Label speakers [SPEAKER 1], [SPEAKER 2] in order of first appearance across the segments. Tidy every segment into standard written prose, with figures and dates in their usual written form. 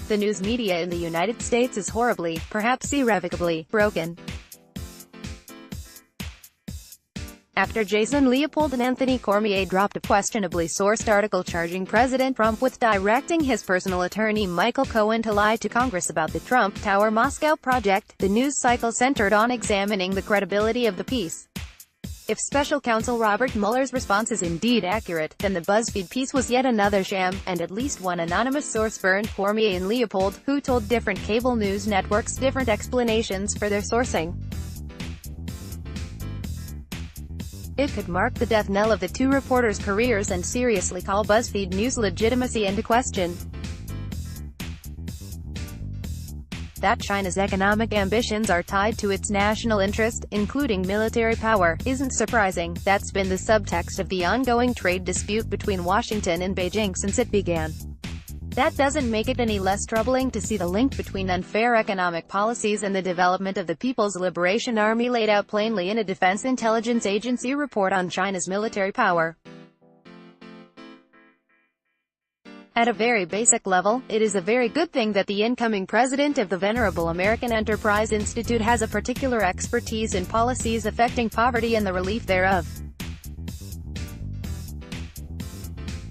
[SPEAKER 1] The news media in the United States is horribly, perhaps irrevocably, broken. After Jason Leopold and Anthony Cormier dropped a questionably sourced article charging President Trump with directing his personal attorney Michael Cohen to lie to Congress about the Trump Tower Moscow project, the news cycle centered on examining the credibility of the piece. If special counsel Robert Mueller's response is indeed accurate, then the BuzzFeed piece was yet another sham, and at least one anonymous source burned Cormier and Leopold, who told different cable news networks different explanations for their sourcing. It could mark the death knell of the two reporters' careers and seriously call BuzzFeed News' legitimacy into question. That China's economic ambitions are tied to its national interest, including military power, isn't surprising. That's been the subtext of the ongoing trade dispute between Washington and Beijing since it began. That doesn't make it any less troubling to see the link between unfair economic policies and the development of the People's Liberation Army laid out plainly in a Defense Intelligence Agency report on China's military power. At a very basic level, it is a very good thing that the incoming president of the venerable American Enterprise Institute has a particular expertise in policies affecting poverty and the relief thereof.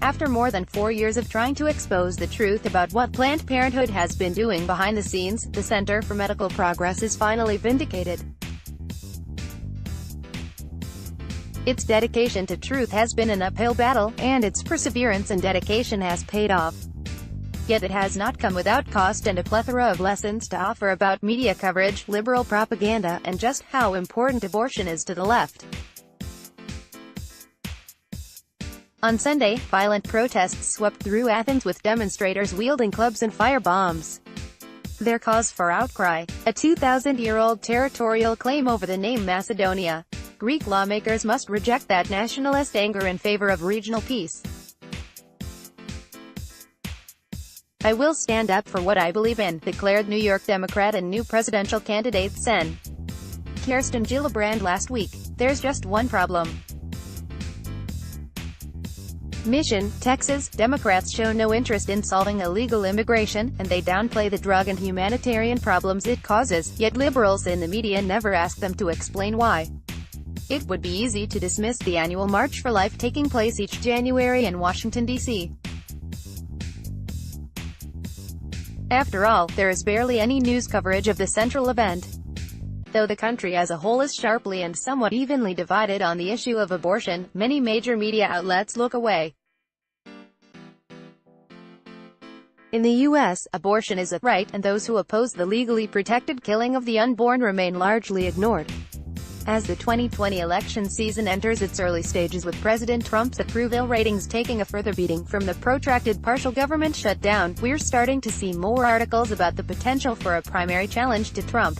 [SPEAKER 1] After more than 4 years of trying to expose the truth about what Planned Parenthood has been doing behind the scenes, the Center for Medical Progress is finally vindicated. Its dedication to truth has been an uphill battle, and its perseverance and dedication has paid off. Yet it has not come without cost and a plethora of lessons to offer about media coverage, liberal propaganda, and just how important abortion is to the left. On Sunday, violent protests swept through Athens with demonstrators wielding clubs and firebombs. Their cause for outcry: a 2,000-year-old territorial claim over the name Macedonia. Greek lawmakers must reject that nationalist anger in favor of regional peace. "I will stand up for what I believe in," declared New York Democrat and new presidential candidate Sen. Kirsten Gillibrand last week. "There's just one problem. Mission, Texas, Democrats show no interest in solving illegal immigration, and they downplay the drug and humanitarian problems it causes, yet liberals in the media never ask them to explain why." It would be easy to dismiss the annual March for Life taking place each January in Washington, D.C. After all, there is barely any news coverage of the central event. Though the country as a whole is sharply and somewhat evenly divided on the issue of abortion, many major media outlets look away. In the U.S., abortion is a right, and those who oppose the legally protected killing of the unborn remain largely ignored. As the 2020 election season enters its early stages with President Trump's approval ratings taking a further beating from the protracted partial government shutdown, we're starting to see more articles about the potential for a primary challenge to Trump.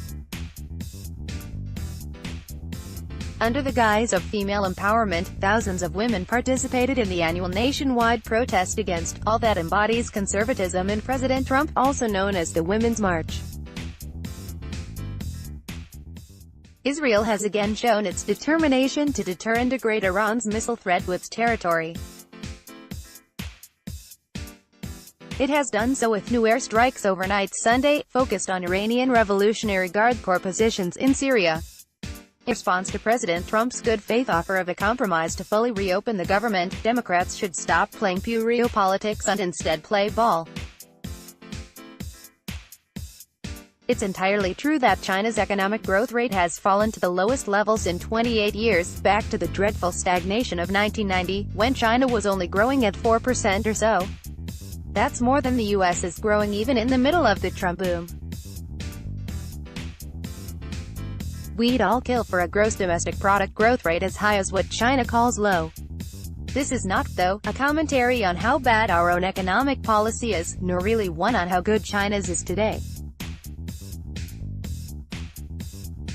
[SPEAKER 1] Under the guise of female empowerment, thousands of women participated in the annual nationwide protest against all that embodies conservatism in President Trump, also known as the Women's March. Israel has again shown its determination to deter and degrade Iran's missile threat to its territory. It has done so with new airstrikes overnight Sunday, focused on Iranian Revolutionary Guard Corps positions in Syria. In response to President Trump's good-faith offer of a compromise to fully reopen the government, Democrats should stop playing puerile politics and instead play ball. It's entirely true that China's economic growth rate has fallen to the lowest levels in 28 years, back to the dreadful stagnation of 1990, when China was only growing at 4% or so. That's more than the U.S. is growing even in the middle of the Trump boom. We'd all kill for a gross domestic product growth rate as high as what China calls low. This is not, though, a commentary on how bad our own economic policy is, nor really one on how good China's is today.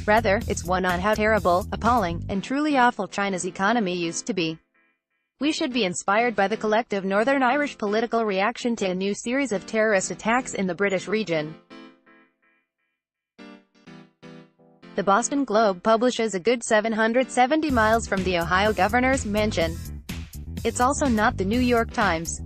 [SPEAKER 1] Rather, it's one on how terrible, appalling, and truly awful China's economy used to be. We should be inspired by the collective Northern Irish political reaction to a new series of terrorist attacks in the British region. The Boston Globe publishes a good 770 miles from the Ohio governor's mansion. It's also not the New York Times.